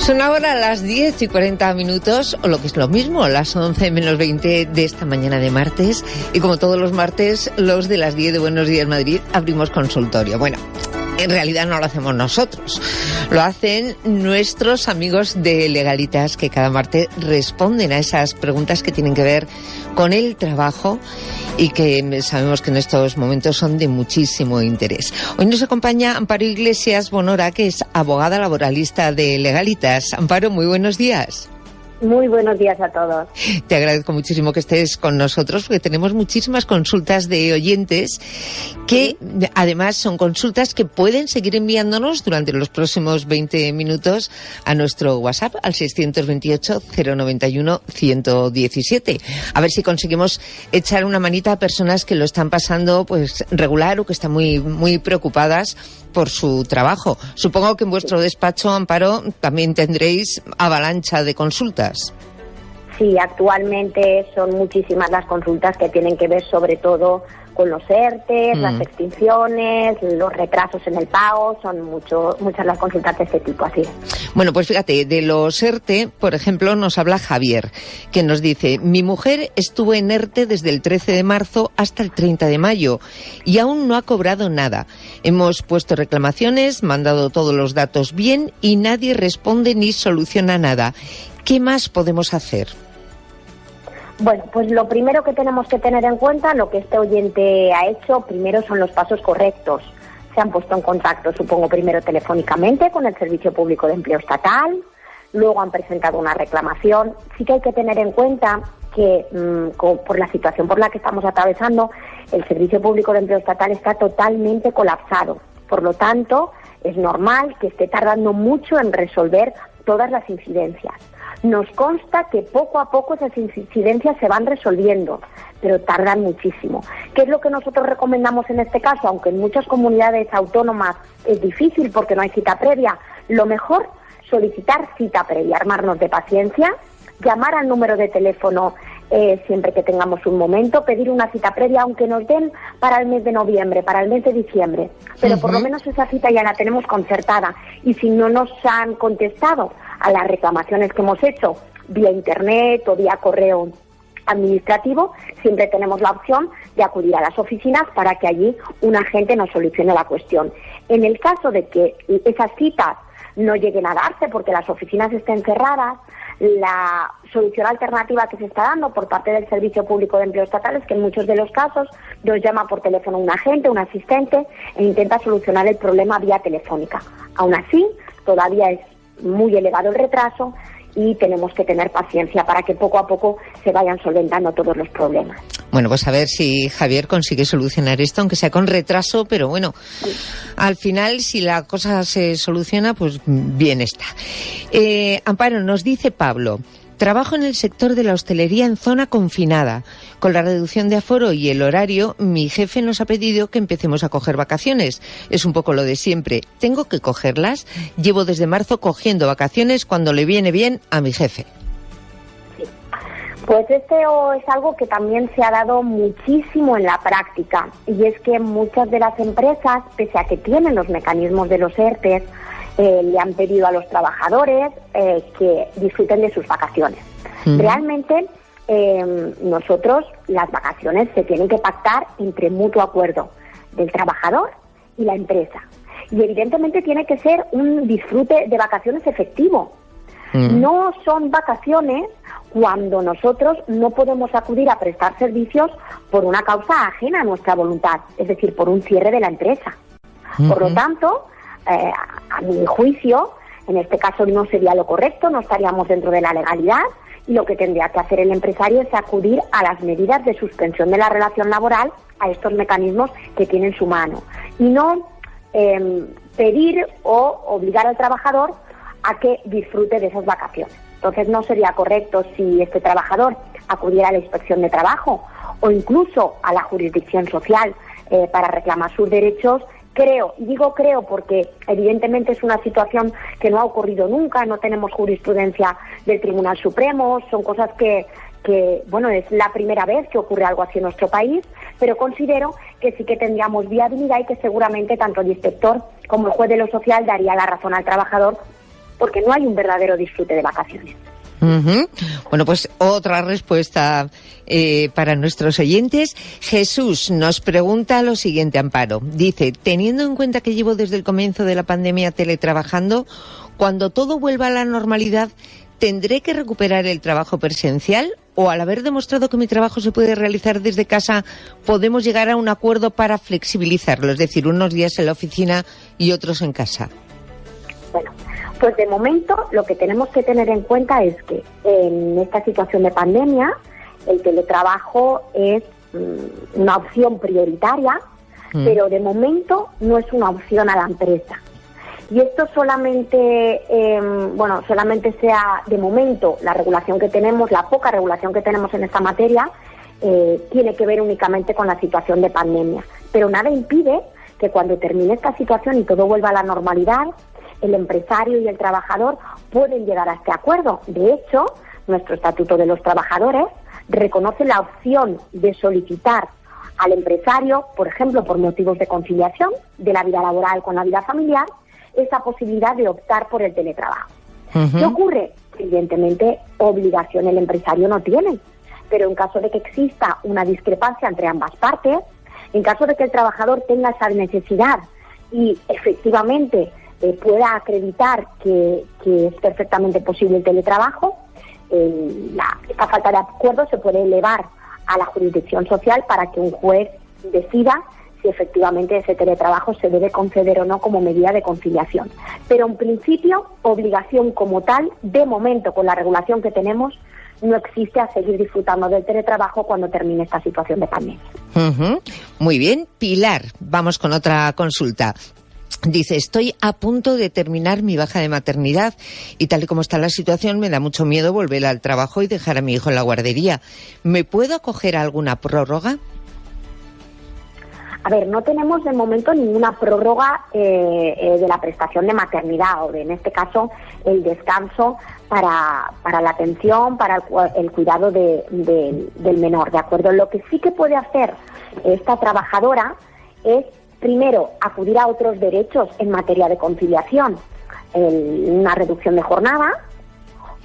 Son ahora las 10:40, o lo que es lo mismo, las 11:20 de esta mañana de martes. Y como todos los martes, los de las 10 de Buenos Días Madrid abrimos consultorio. Bueno, en realidad no lo hacemos nosotros, lo hacen nuestros amigos de Legalitas, que cada martes responden a esas preguntas que tienen que ver con el trabajo y que sabemos que en estos momentos son de muchísimo interés. Hoy nos acompaña Amparo Iglesias Bonora, que es abogada laboralista de Legalitas. Amparo, muy buenos días. Muy buenos días a todos. Te agradezco muchísimo que estés con nosotros, porque tenemos muchísimas consultas de oyentes que además son consultas que pueden seguir enviándonos durante los próximos 20 minutos a nuestro WhatsApp al 628-091-117. A ver si conseguimos echar una manita a personas que lo están pasando pues regular o que están muy preocupadas por su trabajo. Supongo que en vuestro despacho, Amparo, también tendréis avalancha de consultas. Sí, actualmente son muchísimas las consultas que tienen que ver sobre todo con los ERTE, las extinciones, los retrasos en el pago, son muchas las consultas de este tipo, así. Bueno, pues fíjate, de los ERTE, por ejemplo, nos habla Javier, que nos dice: mi mujer estuvo en ERTE desde el 13 de marzo hasta el 30 de mayo y aún no ha cobrado nada. Hemos puesto reclamaciones, mandado todos los datos bien y nadie responde ni soluciona nada. ¿Qué más podemos hacer? Bueno, pues lo primero que tenemos que tener en cuenta, lo que este oyente ha hecho, primero son los pasos correctos. Se han puesto en contacto, supongo, primero telefónicamente con el Servicio Público de Empleo Estatal, luego han presentado una reclamación. Sí que hay que tener en cuenta que por la situación por la que estamos atravesando, el Servicio Público de Empleo Estatal está totalmente colapsado. Por lo tanto, es normal que esté tardando mucho en resolver todas las incidencias. Nos consta que poco a poco esas incidencias se van resolviendo, pero tardan muchísimo. ¿Qué es lo que nosotros recomendamos en este caso? Aunque en muchas comunidades autónomas es difícil porque no hay cita previa, lo mejor, solicitar cita previa, armarnos de paciencia, llamar al número de teléfono siempre que tengamos un momento, pedir una cita previa, aunque nos den para el mes de noviembre, para el mes de diciembre, pero por lo menos esa cita ya la tenemos concertada. Y si no nos han contestado a las reclamaciones que hemos hecho vía internet o vía correo administrativo, siempre tenemos la opción de acudir a las oficinas para que allí un agente nos solucione la cuestión. En el caso de que esas citas no lleguen a darse porque las oficinas estén cerradas, la solución alternativa que se está dando por parte del Servicio Público de Empleo Estatal es que en muchos de los casos nos llama por teléfono un agente, un asistente, e intenta solucionar el problema vía telefónica. Aún así, todavía es muy elevado el retraso y tenemos que tener paciencia para que poco a poco se vayan solventando todos los problemas. Bueno, pues a ver si Javier consigue solucionar esto, aunque sea con retraso, pero bueno, sí. Al final, si la cosa se soluciona, pues bien está. Amparo, nos dice Pablo: trabajo en el sector de la hostelería en zona confinada. Con la reducción de aforo y el horario, mi jefe nos ha pedido que empecemos a coger vacaciones. Es un poco lo de siempre. ¿Tengo que cogerlas? Llevo desde marzo cogiendo vacaciones cuando le viene bien a mi jefe. Sí. Pues este es algo que también se ha dado muchísimo en la práctica. Y es que muchas de las empresas, pese a que tienen los mecanismos de los ERTE, le han pedido a los trabajadores que disfruten de sus vacaciones. Realmente, nosotros, las vacaciones se tienen que pactar entre mutuo acuerdo del trabajador y la empresa. Y evidentemente tiene que ser un disfrute de vacaciones efectivo. No son vacaciones cuando nosotros no podemos acudir a prestar servicios por una causa ajena a nuestra voluntad, es decir, por un cierre de la empresa. Por lo tanto, a mi juicio, en este caso no sería lo correcto, no estaríamos dentro de la legalidad, y lo que tendría que hacer el empresario es acudir a las medidas de suspensión de la relación laboral, a estos mecanismos que tiene en su mano, y no pedir o obligar al trabajador a que disfrute de esas vacaciones. Entonces no sería correcto si este trabajador acudiera a la inspección de trabajo o incluso a la jurisdicción social para reclamar sus derechos. Creo, y digo creo porque evidentemente es una situación que no ha ocurrido nunca, no tenemos jurisprudencia del Tribunal Supremo, son cosas que bueno, es la primera vez que ocurre algo así en nuestro país, pero considero que sí que tendríamos viabilidad y que seguramente tanto el inspector como el juez de lo social daría la razón al trabajador porque no hay un verdadero disfrute de vacaciones. Bueno, pues otra respuesta para nuestros oyentes. Jesús nos pregunta lo siguiente, Amparo. Dice, teniendo en cuenta que llevo desde el comienzo de la pandemia teletrabajando, cuando todo vuelva a la normalidad, ¿tendré que recuperar el trabajo presencial? ¿O al haber demostrado que mi trabajo se puede realizar desde casa, podemos llegar a un acuerdo para flexibilizarlo? Es decir, unos días en la oficina y otros en casa. Bueno, pues de momento lo que tenemos que tener en cuenta es que en esta situación de pandemia el teletrabajo es una opción prioritaria, pero de momento no es una opción a la empresa. Y esto solamente sea de momento la regulación que tenemos, la poca regulación que tenemos en esta materia, tiene que ver únicamente con la situación de pandemia. Pero nada impide que cuando termine esta situación y todo vuelva a la normalidad, el empresario y el trabajador pueden llegar a este acuerdo. De hecho, nuestro Estatuto de los Trabajadores reconoce la opción de solicitar al empresario, por ejemplo, por motivos de conciliación de la vida laboral con la vida familiar, esa posibilidad de optar por el teletrabajo. ¿Qué ocurre? Evidentemente, obligación el empresario no tiene, pero en caso de que exista una discrepancia entre ambas partes, en caso de que el trabajador tenga esa necesidad y efectivamente pueda acreditar que es perfectamente posible el teletrabajo, esta falta de acuerdo se puede elevar a la jurisdicción social para que un juez decida si efectivamente ese teletrabajo se debe conceder o no como medida de conciliación. Pero en principio, obligación como tal, de momento con la regulación que tenemos, no existe a seguir disfrutando del teletrabajo cuando termine esta situación de pandemia. Muy bien. Pilar, vamos con otra consulta. Dice, estoy a punto de terminar mi baja de maternidad y tal y como está la situación me da mucho miedo volver al trabajo y dejar a mi hijo en la guardería. ¿Me puedo acoger a alguna prórroga? A ver, no tenemos de momento ninguna prórroga de la prestación de maternidad o de, en este caso, el descanso para la atención, para el cuidado del menor, ¿de acuerdo? Lo que sí que puede hacer esta trabajadora es, primero, acudir a otros derechos en materia de conciliación, una reducción de jornada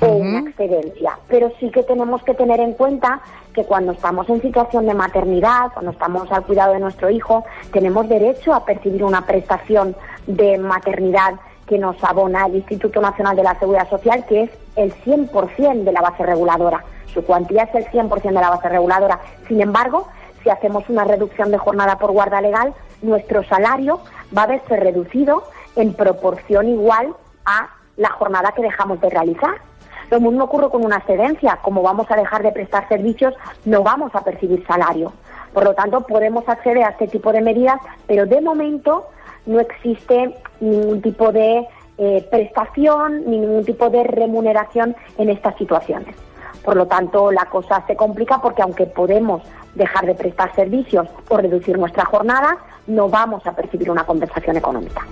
o una excedencia. Pero sí que tenemos que tener en cuenta que cuando estamos en situación de maternidad, cuando estamos al cuidado de nuestro hijo, tenemos derecho a percibir una prestación de maternidad que nos abona el Instituto Nacional de la Seguridad Social, que es el 100% de la base reguladora. Su cuantía es el 100% de la base reguladora. Sin embargo, si hacemos una reducción de jornada por guarda legal, nuestro salario va a verse reducido en proporción igual a la jornada que dejamos de realizar. Lo mismo ocurre con una excedencia. Como vamos a dejar de prestar servicios, no vamos a percibir salario. Por lo tanto, podemos acceder a este tipo de medidas, pero de momento no existe ningún tipo de prestación ni ningún tipo de remuneración en estas situaciones. Por lo tanto, la cosa se complica porque aunque podemos dejar de prestar servicios o reducir nuestra jornada, no vamos a percibir una compensación económica.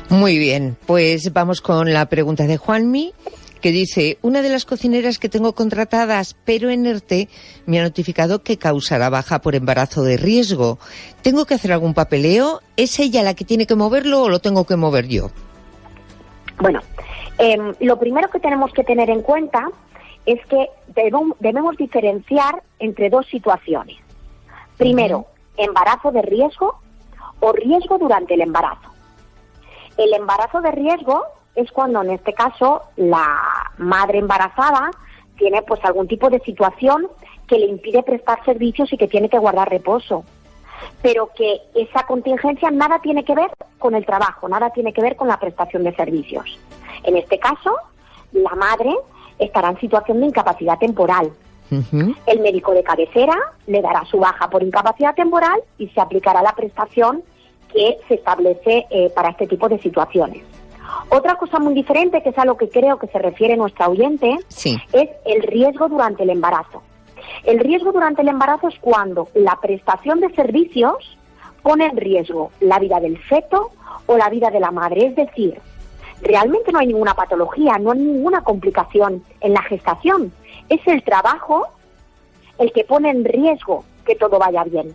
Muy bien, pues vamos con la pregunta de Juanmi, que dice, una de las cocineras que tengo contratadas, pero en ERTE, me ha notificado que causará baja por embarazo de riesgo. ¿Tengo que hacer algún papeleo? ¿Es ella la que tiene que moverlo o lo tengo que mover yo? Bueno, lo primero que tenemos que tener en cuenta es que debemos diferenciar entre dos situaciones. Primero, embarazo de riesgo o riesgo durante el embarazo. El embarazo de riesgo es cuando, en este caso, la madre embarazada tiene pues algún tipo de situación que le impide prestar servicios y que tiene que guardar reposo. Pero que esa contingencia nada tiene que ver con el trabajo, nada tiene que ver con la prestación de servicios. En este caso, la madre estará en situación de incapacidad temporal. El médico de cabecera le dará su baja por incapacidad temporal y se aplicará la prestación que se establece para este tipo de situaciones. Otra cosa muy diferente, que es a lo que creo que se refiere nuestra oyente, es el riesgo durante el embarazo. El riesgo durante el embarazo es cuando la prestación de servicios pone en riesgo la vida del feto o la vida de la madre. Es decir, realmente no hay ninguna patología, no hay ninguna complicación en la gestación. Es el trabajo el que pone en riesgo que todo vaya bien.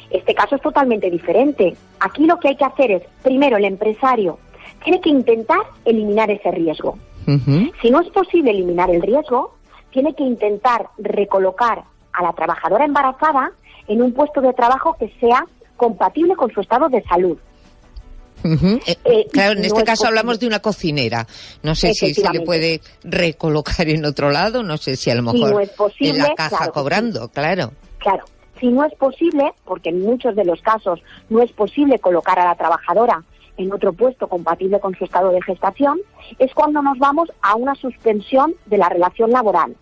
Este caso es totalmente diferente. Aquí lo que hay que hacer es, primero, el empresario tiene que intentar eliminar ese riesgo. Si no es posible eliminar el riesgo, tiene que intentar recolocar a la trabajadora embarazada en un puesto de trabajo que sea compatible con su estado de salud. Claro, en este caso hablamos de una cocinera. No sé si se le puede recolocar en otro lado, no sé si a lo mejor no es posible, en la caja cobrando, claro. Claro, si no es posible, porque en muchos de los casos no es posible colocar a la trabajadora en otro puesto compatible con su estado de gestación, es cuando nos vamos a una suspensión de la relación laboral.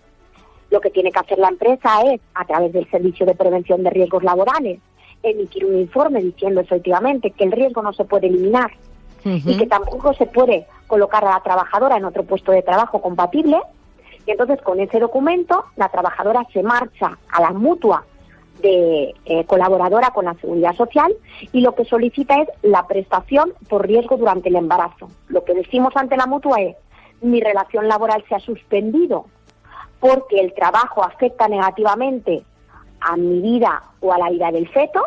Lo que tiene que hacer la empresa es, a través del Servicio de Prevención de Riesgos Laborales, emitir un informe diciendo efectivamente que el riesgo no se puede eliminar y que tampoco se puede colocar a la trabajadora en otro puesto de trabajo compatible. Y entonces con ese documento la trabajadora se marcha a la mutua de colaboradora con la Seguridad Social y lo que solicita es la prestación por riesgo durante el embarazo. Lo que decimos ante la mutua es: mi relación laboral se ha suspendido porque el trabajo afecta negativamente a mi vida o a la vida del feto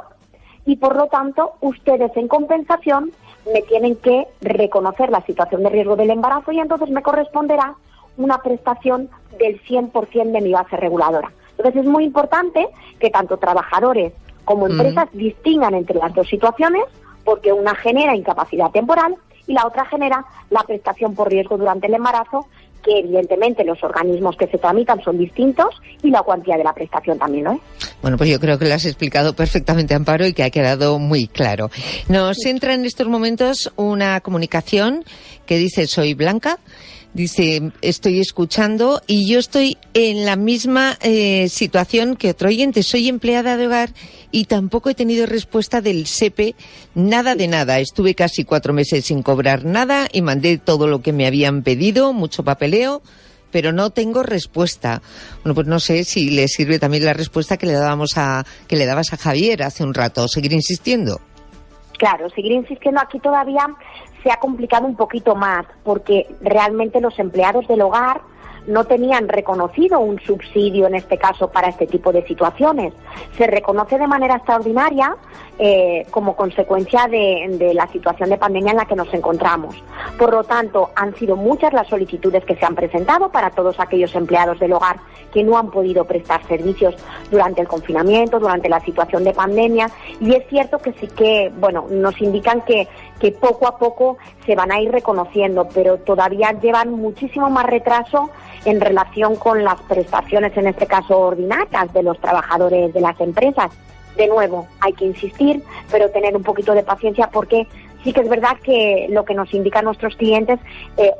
y por lo tanto ustedes en compensación me tienen que reconocer la situación de riesgo del embarazo y entonces me corresponderá una prestación del 100% de mi base reguladora. Entonces es muy importante que tanto trabajadores como empresas distingan entre las dos situaciones, porque una genera incapacidad temporal y la otra genera la prestación por riesgo durante el embarazo, que evidentemente los organismos que se tramitan son distintos y la cuantía de la prestación también lo es. Bueno, pues yo creo que lo has explicado perfectamente, Amparo, y que ha quedado muy claro. Nos entra en estos momentos una comunicación que dice: soy Blanca. Dice, estoy escuchando y yo estoy en la misma situación que otro oyente. Soy empleada de hogar y tampoco he tenido respuesta del SEPE, nada de nada. Estuve casi 4 meses sin cobrar nada y mandé todo lo que me habían pedido, mucho papeleo, pero no tengo respuesta. Bueno, pues no sé si le sirve también la respuesta que le dabas a Javier hace un rato. ¿Seguir insistiendo? Claro, seguir insistiendo aquí todavía se ha complicado un poquito más, porque realmente los empleados del hogar no tenían reconocido un subsidio, en este caso, para este tipo de situaciones. Se reconoce de manera extraordinaria como consecuencia de la situación de pandemia en la que nos encontramos. Por lo tanto, han sido muchas las solicitudes que se han presentado para todos aquellos empleados del hogar que no han podido prestar servicios durante el confinamiento, durante la situación de pandemia, y es cierto que sí que, bueno, nos indican que poco a poco se van a ir reconociendo, pero todavía llevan muchísimo más retraso en relación con las prestaciones, en este caso ordinarias, de los trabajadores de las empresas. De nuevo, hay que insistir, pero tener un poquito de paciencia, porque sí que es verdad que lo que nos indican nuestros clientes,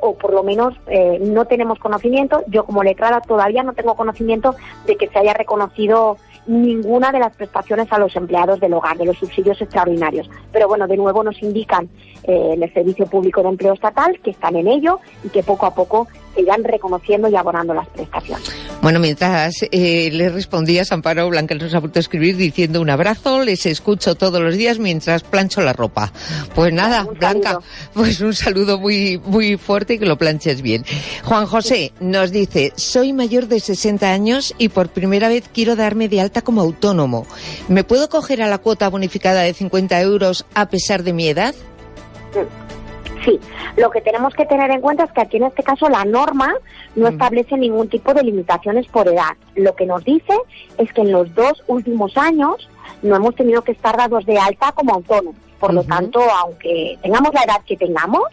o por lo menos no tenemos conocimiento, yo como letrada todavía no tengo conocimiento de que se haya reconocido ninguna de las prestaciones a los empleados del hogar, de los subsidios extraordinarios. Pero bueno, de nuevo nos indican en el Servicio Público de Empleo Estatal que están en ello y que poco a poco se irán reconociendo y abonando las prestaciones. Bueno, mientras le respondías, Amparo, Blanca nos ha vuelto a escribir diciendo: un abrazo, les escucho todos los días mientras plancho la ropa. Pues nada, Blanca, pues un saludo muy, muy fuerte y que lo planches bien. Juan José nos dice: soy mayor de 60 años y por primera vez quiero darme de alta como autónomo. ¿Me puedo coger a la cuota bonificada de 50 euros a pesar de mi edad? Sí, lo que tenemos que tener en cuenta es que aquí en este caso la norma no establece ningún tipo de limitaciones por edad. Lo que nos dice es que en los 2 últimos años no hemos tenido que estar dados de alta como autónomos. Por lo tanto, aunque tengamos la edad que tengamos,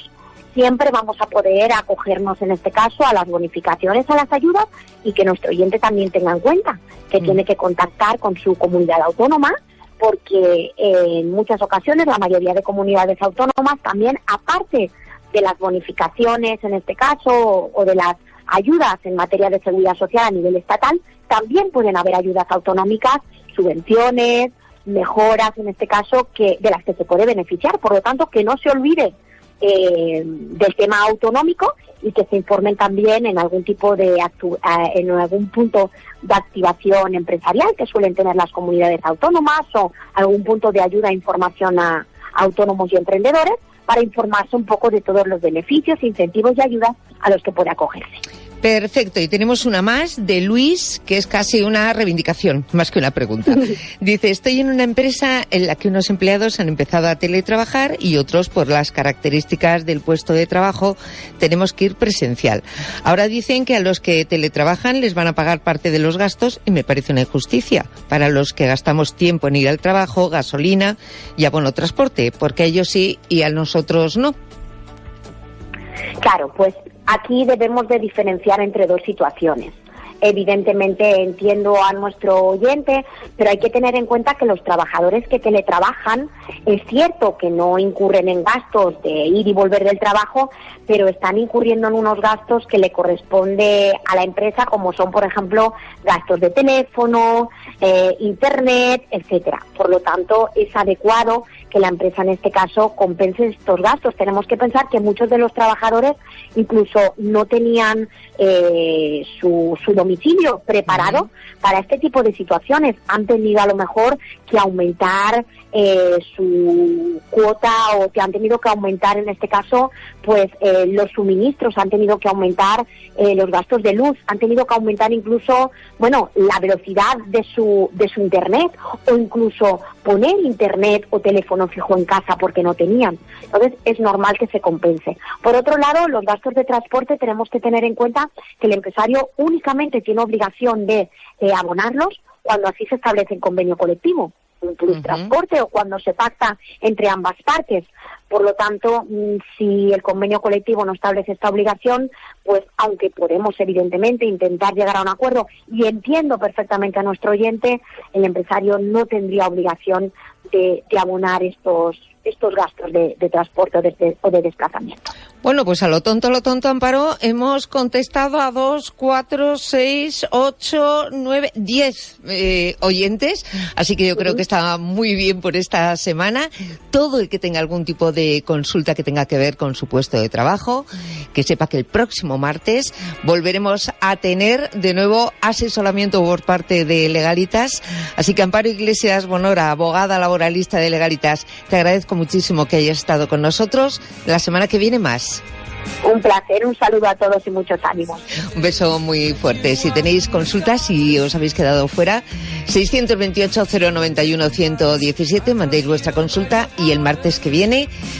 siempre vamos a poder acogernos en este caso a las bonificaciones, a las ayudas, y que nuestro oyente también tenga en cuenta que tiene que contactar con su comunidad autónoma, porque en muchas ocasiones la mayoría de comunidades autónomas también, aparte de las bonificaciones en este caso o de las ayudas en materia de seguridad social a nivel estatal, también pueden haber ayudas autonómicas, subvenciones, mejoras en este caso de las que se puede beneficiar. Por lo tanto, que no se olvide del tema autonómico y que se informen también en algún tipo en algún punto de activación empresarial que suelen tener las comunidades autónomas, o algún punto de ayuda e información a autónomos y emprendedores, para informarse un poco de todos los beneficios, incentivos y ayudas a los que puede acogerse. Perfecto, y tenemos una más de Luis, que es casi una reivindicación, más que una pregunta. Dice, estoy en una empresa en la que unos empleados han empezado a teletrabajar y otros, por las características del puesto de trabajo, tenemos que ir presencial. Ahora dicen que a los que teletrabajan les van a pagar parte de los gastos y me parece una injusticia para los que gastamos tiempo en ir al trabajo, gasolina y abono transporte, porque a ellos sí y a nosotros no. Claro, pues aquí debemos de diferenciar entre dos situaciones. Evidentemente entiendo a nuestro oyente, pero hay que tener en cuenta que los trabajadores que teletrabajan, es cierto que no incurren en gastos de ir y volver del trabajo, pero están incurriendo en unos gastos que le corresponde a la empresa, como son, por ejemplo, gastos de teléfono, internet, etcétera. Por lo tanto, es adecuado que la empresa en este caso compense estos gastos. Tenemos que pensar que muchos de los trabajadores incluso no tenían su domicilio preparado para este tipo de situaciones. Han tenido a lo mejor que aumentar su cuota, o que han tenido que aumentar en este caso pues los suministros, han tenido que aumentar los gastos de luz, han tenido que aumentar incluso la velocidad de su internet, o incluso poner internet o teléfono fijo en casa porque no tenían. Entonces es normal que se compense. Por otro lado, los gastos de transporte tenemos que tener en cuenta que el empresario únicamente tiene obligación de abonarlos cuando así se establece en convenio colectivo, un plus transporte, o cuando se pacta entre ambas partes. Por lo tanto, si el convenio colectivo no establece esta obligación, pues aunque podemos evidentemente intentar llegar a un acuerdo, y entiendo perfectamente a nuestro oyente, el empresario no tendría obligación de abonar estos gastos de transporte o de desplazamiento. Bueno, pues a lo tonto, Amparo, hemos contestado a 2, 4, 6, 8, 9, 10 oyentes, así que yo creo que está muy bien por esta semana. Todo el que tenga algún tipo de consulta que tenga que ver con su puesto de trabajo, que sepa que el próximo martes volveremos a tener de nuevo asesoramiento por parte de Legalitas. Así que Amparo Iglesias Bonora, abogada laboralista de Legalitas, te agradezco muchísimo que hayas estado con nosotros. La semana que viene más. Un placer, un saludo a todos y muchos ánimos. Un beso muy fuerte. Si tenéis consultas y os habéis quedado fuera, 628 091 117, mandéis vuestra consulta y el martes que viene